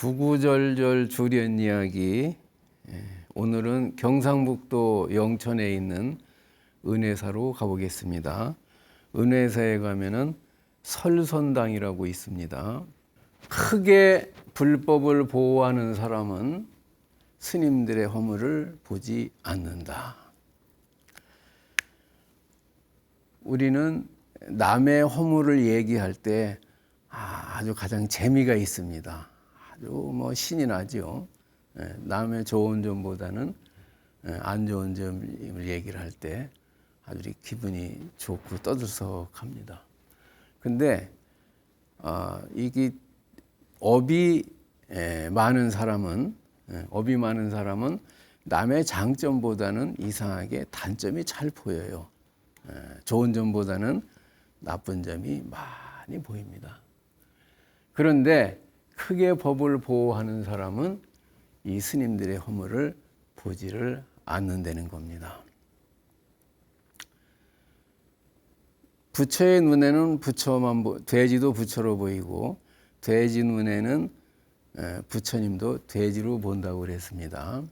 구구절절 주련 이야기. 오늘은 경상북도 영천에 있는 은혜사로 가보겠습니다. 은혜사에 가면은 설선당이라고 있습니다. 크게 불법을 보호하는 사람은 스님들의 허물을 보지 않는다. 우리는 남의 허물을 얘기할 때 아주 가장 재미가 있습니다. 아주 신이 나죠. 남의 좋은 점보다는 안 좋은 점을 얘기를 할 때 아주 기분이 좋고 떠들썩합니다. 근데 이게 업이 많은 사람은 남의 장점보다는 이상하게 단점이 잘 보여요. 좋은 점보다는 나쁜 점이 많이 보입니다. 그런데 크게 법을 보호하는 사람은 이 스님들의 허물을 보지를 않는다는 겁니다. 부처의 눈에는 돼지도 부처로 보이고 돼지 눈에는 부처님도 돼지로 본다고 그랬습니다.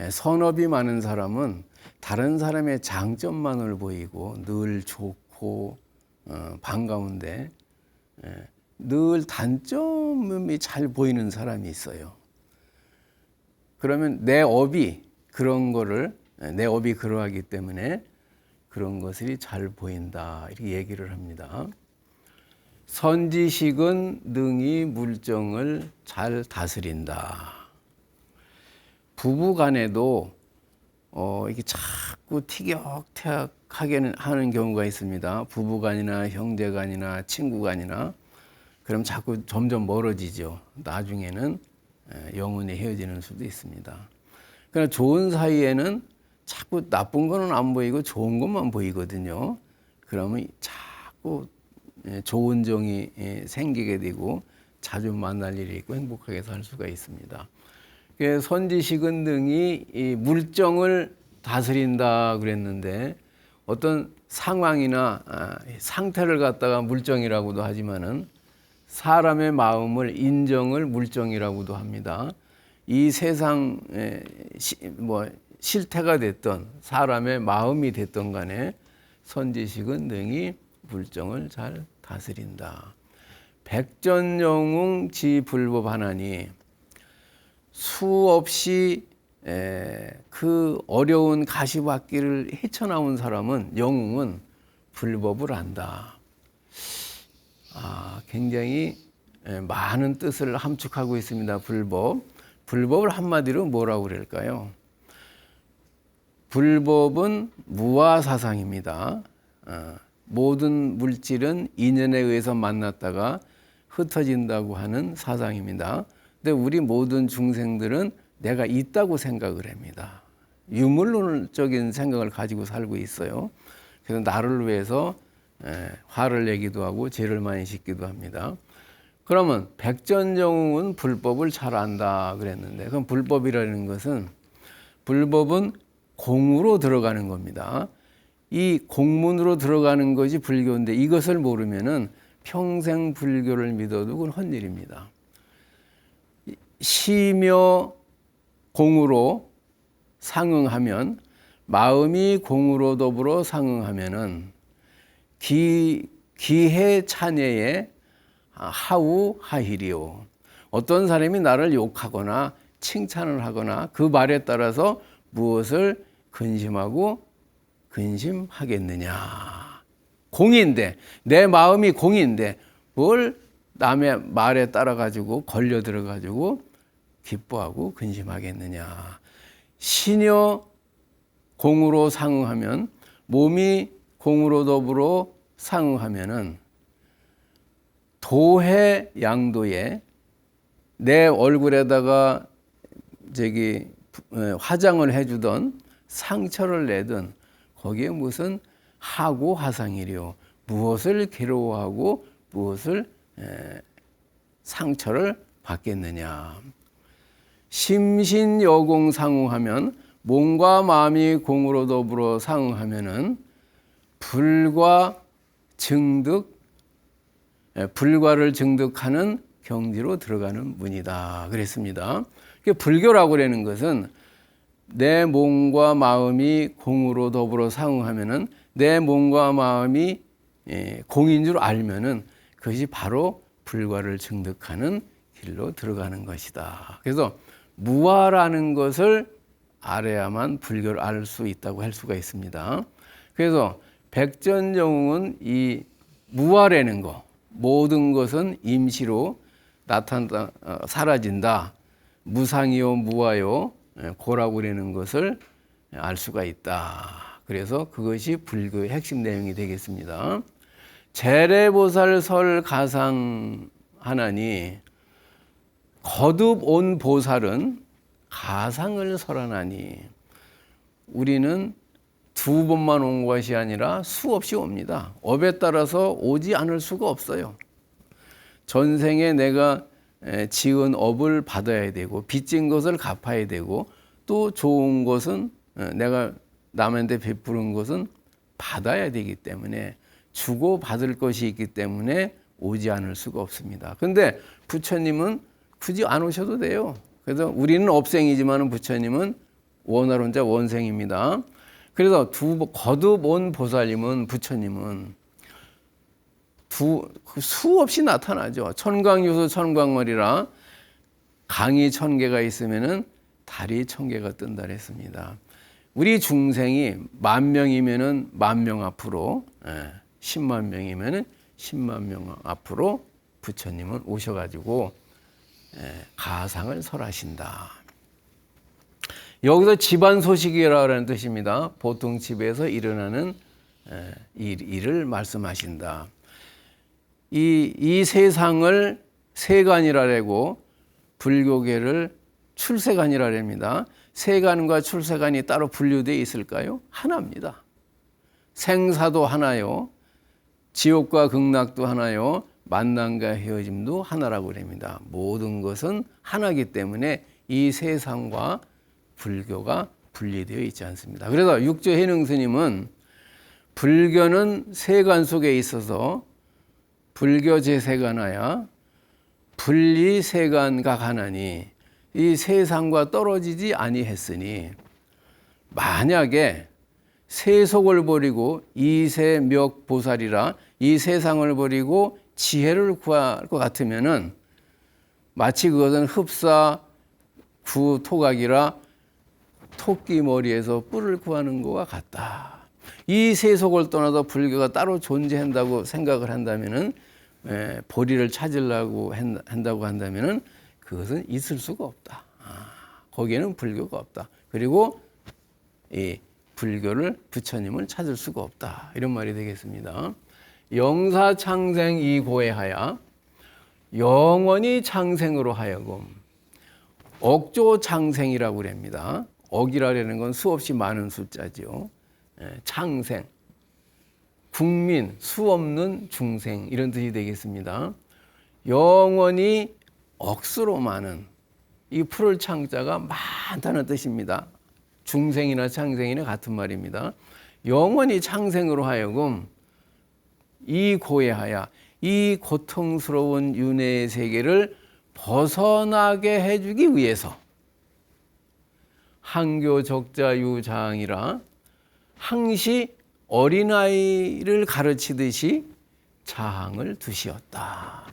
선업이 많은 사람은 다른 사람의 장점만을 보이고 늘 좋고 반가운데 늘 단점이 잘 보이는 사람이 있어요. 그러면 내 업이 그러하기 때문에 그런 것이 잘 보인다, 이렇게 얘기를 합니다. 선지식은 능히 물정을 잘 다스린다. 부부 간에도 이게 자꾸 티격태격하게 하는 경우가 있습니다. 부부 간이나 형제 간이나 친구 간이나. 그럼 자꾸 점점 멀어지죠. 나중에는 영원히 헤어지는 수도 있습니다. 그러나 좋은 사이에는 자꾸 나쁜 거는 안 보이고 좋은 것만 보이거든요. 그러면 자꾸 좋은 정이 생기게 되고 자주 만날 일이 있고 행복하게 살 수가 있습니다. 선지식은 등이 이 물정을 다스린다 그랬는데, 어떤 상황이나 상태를 갖다가 물정이라고도 하지만은 사람의 마음을 인정을 물정이라고도 합니다. 이 세상 실태가 됐던 사람의 마음이 됐던 간에 선지식은 능히 물정을 잘 다스린다. 백전영웅 지불법하나니, 수없이 그 어려운 가시밭길을 헤쳐나온 사람은, 영웅은 불법을 안다. 굉장히 많은 뜻을 함축하고 있습니다. 불법을 한마디로 뭐라고 그럴까요? 불법은 무아사상입니다. 모든 물질은 인연에 의해서 만났다가 흩어진다고 하는 사상입니다. 근데 우리 모든 중생들은 내가 있다고 생각을 합니다. 유물론적인 생각을 가지고 살고 있어요. 그래서 나를 위해서 화를 내기도 하고 죄를 많이 짓기도 합니다. 그러면 백전영웅은 불법을 잘 안다 그랬는데, 그럼 불법은 공으로 들어가는 겁니다. 이 공문으로 들어가는 것이 불교인데, 이것을 모르면은 평생 불교를 믿어도 그건 헛일입니다. 시며 공으로 상응하면, 마음이 공으로 더불어 상응하면은 기해 찬예에 하우 하힐이요. 어떤 사람이 나를 욕하거나 칭찬을 하거나 그 말에 따라서 무엇을 근심하고 근심하겠느냐. 공인데, 내 마음이 공인데 뭘 남의 말에 따라 가지고 걸려들어 가지고 기뻐하고 근심하겠느냐. 신여 공으로 상응하면, 몸이 공으로 더불어 상응하면은 도해 양도에 내 얼굴에다가 화장을 해주던 상처를 내든 거기에 무슨 하고 화상이리요. 무엇을 괴로워하고 무엇을 상처를 받겠느냐. 심신여공 상응하면, 몸과 마음이 공으로 더불어 상응하면은 불과 증득, 불과를 증득하는 경지로 들어가는 문이다 그랬습니다. 불교라고 하는 것은 내 몸과 마음이 공으로 더불어 상응하면은 내 몸과 마음이 공인 줄 알면은 그것이 바로 불과를 증득하는 길로 들어가는 것이다. 그래서 무아라는 것을 알아야만 불교를 알 수 있다고 할 수가 있습니다. 그래서 백전정웅은 이 무아라는 거, 모든 것은 임시로 나타난다, 사라진다. 무상이요 무아요 고라고 그러는 것을 알 수가 있다. 그래서 그것이 불교의 핵심 내용이 되겠습니다. 재래보살 설 가상 하나니 거듭 온 보살은 가상을 설하나니, 우리는 두 번만 온 것이 아니라 수없이 옵니다. 업에 따라서 오지 않을 수가 없어요. 전생에 내가 지은 업을 받아야 되고 빚진 것을 갚아야 되고 또 좋은 것은 내가 남한테 베푸는 것은 받아야 되기 때문에 주고 받을 것이 있기 때문에 오지 않을 수가 없습니다. 그런데 부처님은 굳이 안 오셔도 돼요. 그래서 우리는 업생이지만 부처님은 원활혼자 원생입니다. 그래서 거듭 온 보살님은 부처님은 수없이 나타나죠. 천광유수 천광월이라 강이 1000개가 있으면은 달이 1000개가 뜬다 그랬습니다. 우리 중생이 10,000명이면은 10,000명 앞으로, 10만 명이면은 10만 명 앞으로 부처님은 오셔가지고 가상을 설하신다. 여기서 집안 소식이라는 뜻입니다. 보통 집에서 일어나는 일을 말씀하신다. 이 세상을 세간이라고 불교계를 출세간이라 합니다. 세간과 출세간이 따로 분류되어 있을까요? 하나입니다. 생사도 하나요. 지옥과 극락도 하나요. 만남과 헤어짐도 하나라고 합니다. 모든 것은 하나이기 때문에 이 세상과 불교가 분리되어 있지 않습니다. 그래서 육조해능 스님은 불교는 세간 속에 있어서 불교 제세간하야 분리 세간각 하나니 이 세상과 떨어지지 아니했으니, 만약에 세속을 버리고 이세몇 보살이라 이 세상을 버리고 지혜를 구할 것 같으면은 마치 그것은 흡사 구토각이라 토끼 머리에서 뿔을 구하는 것과 같다. 이 세속을 떠나서 불교가 따로 존재한다고 생각을 한다면은, 보리를 찾으려고 한다고 한다면은 그것은 있을 수가 없다. 거기에는 불교가 없다. 그리고 이 불교를 부처님을 찾을 수가 없다. 이런 말이 되겠습니다. 영사창생 이고해하야, 영원히 창생으로 하여금 억조창생이라고 합니다. 억이라는 건 수없이 많은 숫자죠. 창생, 국민, 수없는 중생 이런 뜻이 되겠습니다. 영원히 억수로 많은, 이 풀을 창자가 많다는 뜻입니다. 중생이나 창생이나 같은 말입니다. 영원히 창생으로 하여금 이 고해하야, 이 고통스러운 윤회의 세계를 벗어나게 해주기 위해서 항교적자유장이라 항시 어린아이를 가르치듯이 자항을 두시었다.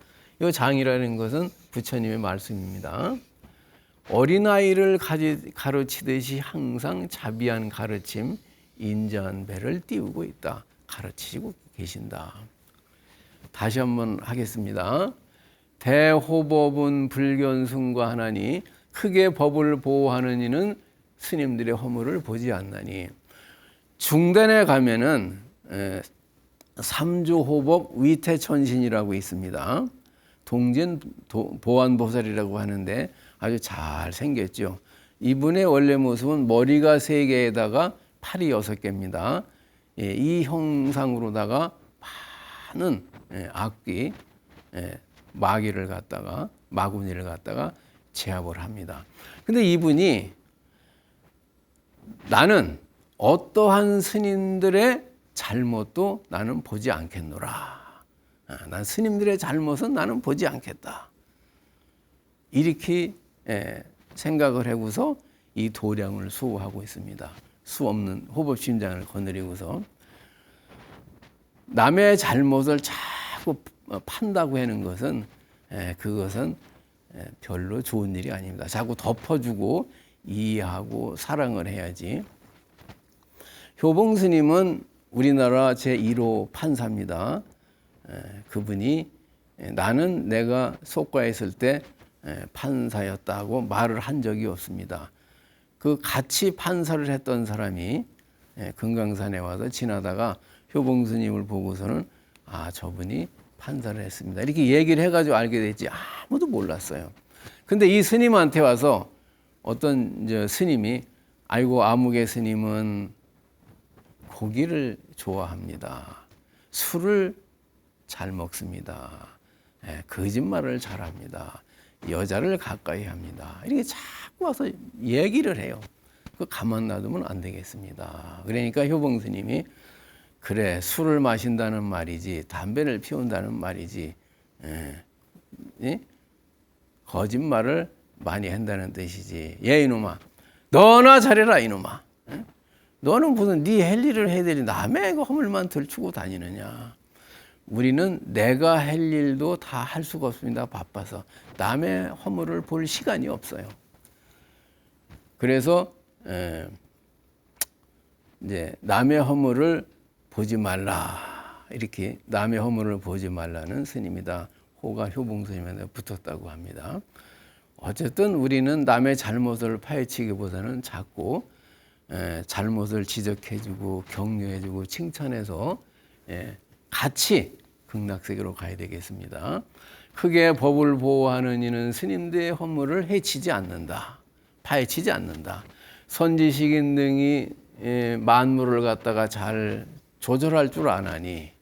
이 장이라는 것은 부처님의 말씀입니다. 어린아이를 가르치듯이 항상 자비한 가르침, 인자한 배를 띄우고 있다. 가르치고 계신다. 다시 한번 하겠습니다. 대호법은 불견승과 하나니 크게 법을 보호하는 이는 스님들의 허물을 보지 않나니. 중단에 가면은 삼주호법 위태천신이라고 있습니다. 동진 보안보살이라고 하는데 아주 잘 생겼죠. 이분의 원래 모습은 머리가 3개에다가 팔이 6개입니다. 이 형상으로다가 많은 악귀, 마귀를 갖다가, 마구니를 갖다가 제압을 합니다. 근데 이분이 나는 어떠한 스님들의 잘못도 나는 보지 않겠노라. 난 스님들의 잘못은 나는 보지 않겠다. 이렇게 생각을 하고서 이 도량을 수호하고 있습니다. 수 없는 호법심장을 거느리고서 남의 잘못을 자꾸 판다고 하는 것은 그것은 별로 좋은 일이 아닙니다. 자꾸 덮어주고 이해하고 사랑을 해야지. 효봉 스님은 우리나라 제1호 판사입니다. 그분이 나는 내가 속과에 있을 때 판사였다고 말을 한 적이 없습니다. 그 같이 판사를 했던 사람이 금강산에 와서 지나다가 효봉 스님을 보고서는 아, 저분이 판사를 했습니다. 이렇게 얘기를 해가지고 알게 됐지 아무도 몰랐어요. 근데 이 스님한테 와서 어떤 스님이 아이고 아무개 스님은 고기를 좋아합니다. 술을 잘 먹습니다. 거짓말을 잘합니다. 여자를 가까이 합니다. 이렇게 자꾸 와서 얘기를 해요. 그 가만 놔두면 안 되겠습니다. 그러니까 효봉 스님이 그래 술을 마신다는 말이지 담배를 피운다는 말이지 거짓말을 많이 한다는 뜻이지. 예 이놈아 너나 잘해라 이놈아. 너는 무슨 네 할 일을 해야 되지 남의 그 허물만 들추고 다니느냐. 우리는 내가 할 일도 다 할 수가 없습니다. 바빠서 남의 허물을 볼 시간이 없어요. 그래서 이제 남의 허물을 보지 말라 이렇게 남의 허물을 보지 말라는 스님이다. 호가 효봉 스님한테 붙었다고 합니다. 어쨌든 우리는 남의 잘못을 파헤치기보다는 자꾸 잘못을 지적해주고 격려해주고 칭찬해서 같이 극락세계로 가야 되겠습니다. 크게 법을 보호하는 이는 스님들의 허물을 해치지 않는다. 파헤치지 않는다. 선지식인 등이 만물을 갖다가 잘 조절할 줄 아나니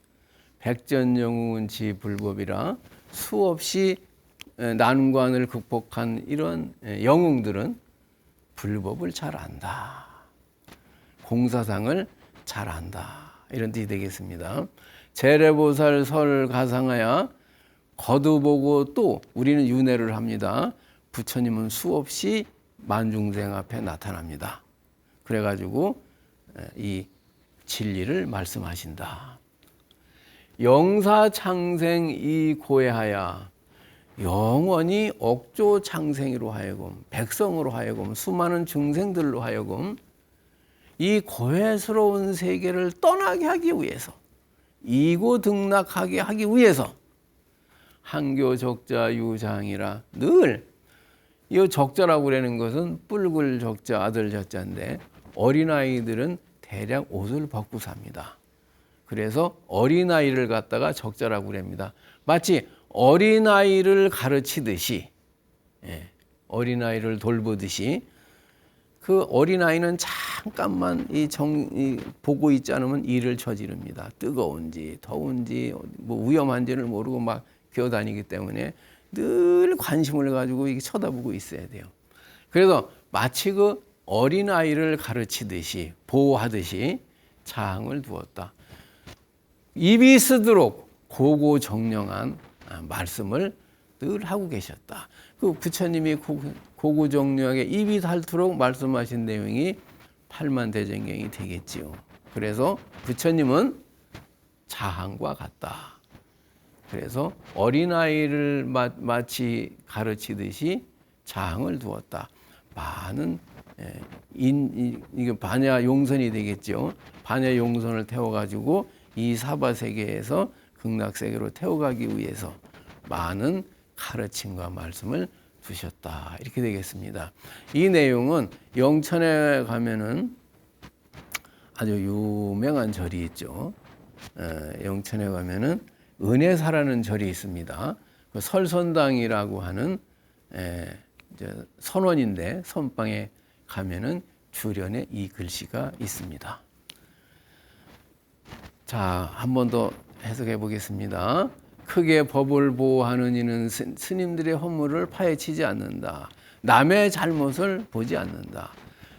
백전영웅은 지 불법이라 수없이 난관을 극복한 이런 영웅들은 불법을 잘 안다. 공사상을 잘 안다. 이런 뜻이 되겠습니다. 재래보살 설 가상하야 거두보고 또 우리는 윤회를 합니다. 부처님은 수없이 만중생 앞에 나타납니다. 그래가지고 이 진리를 말씀하신다. 영사창생 이 고해하야 영원히 억조 창생으로 하여금 백성으로 하여금 수많은 중생들로 하여금 이 고해스러운 세계를 떠나게 하기 위해서 이고등락하게 하기 위해서 한교적자 유장이라 늘 이 적자라고 그러는 것은 뿔글 적자 아들 적자인데 어린아이들은 대략 옷을 벗고 삽니다. 그래서 어린아이를 갖다가 적자라고 그럽니다. 마치 어린아이를 가르치듯이 어린아이를 돌보듯이 그 어린아이는 잠깐만 보고 있지 않으면 일을 저지릅니다. 뜨거운지 더운지 뭐 위험한지를 모르고 막 기어다니기 때문에 늘 관심을 가지고 이게 쳐다보고 있어야 돼요. 그래서 마치 그 어린아이를 가르치듯이 보호하듯이 자항을 두었다. 입이 쓰도록 고고정령한 말씀을 늘 하고 계셨다. 그 부처님이 고고정령하게 입이 닳도록 말씀하신 내용이 팔만대전경이 되겠지요. 그래서 부처님은 자항과 같다. 그래서 어린아이를 마치 가르치듯이 자항을 두었다. 많은 이게 반야 용선이 되겠죠. 반야 용선을 태워가지고 이 사바세계에서 극락세계로 태워가기 위해서 많은 가르침과 말씀을 두셨다. 이렇게 되겠습니다. 이 내용은 영천에 가면은 아주 유명한 절이 있죠. 영천에 가면은 은혜사라는 절이 있습니다. 그 설선당이라고 하는 선원인데 선방에 가면은 주련에 이 글씨가 있습니다. 자, 한 번 더 해석해 보겠습니다. 크게 법을 보호하는 이는 스님들의 허물을 파헤치지 않는다. 남의 잘못을 보지 않는다.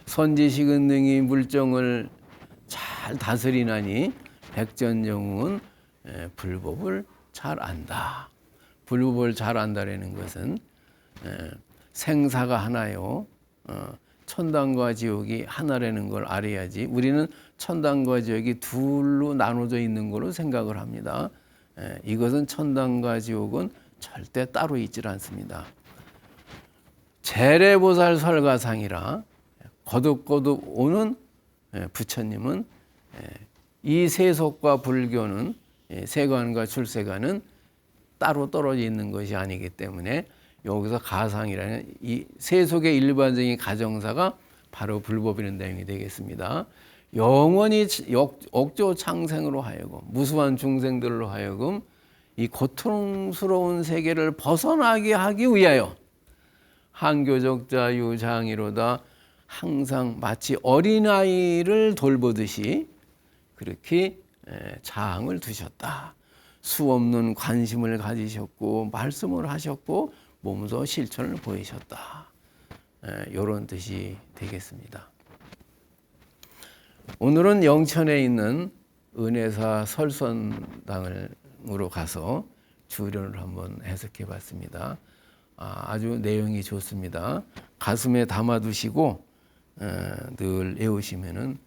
선지식은 등이 물정을 잘 다스리나니 백전영웅은 불법을 잘 안다. 불법을 잘 안다라는 것은 생사가 하나요. 천당과 지옥이 하나라는 걸 알아야지. 우리는 천당과 지옥이 둘로 나눠져 있는 걸로 생각을 합니다. 이것은 천당과 지옥은 절대 따로 있질 않습니다. 재래보살 설가상이라 거듭거듭 오는 부처님은 이 세속과 불교는 세관과 출세관은 따로 떨어져 있는 것이 아니기 때문에 여기서 가상이라는 이 세속의 일반적인 가정사가 바로 불법이라는 내용이 되겠습니다. 영원히 억조 창생으로 하여금 무수한 중생들로 하여금 이 고통스러운 세계를 벗어나게 하기 위하여 한교적 자유장이로다 항상 마치 어린아이를 돌보듯이 그렇게 자항을 두셨다. 수없는 관심을 가지셨고 말씀을 하셨고 몸소 실천을 보이셨다. 이런 뜻이 되겠습니다. 오늘은 영천에 있는 은혜사 설선당으로 가서 주련을 한번 해석해 봤습니다. 아주 내용이 좋습니다. 가슴에 담아두시고 늘 외우시면은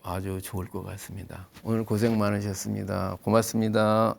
아주 좋을 것 같습니다. 오늘 고생 많으셨습니다. 고맙습니다.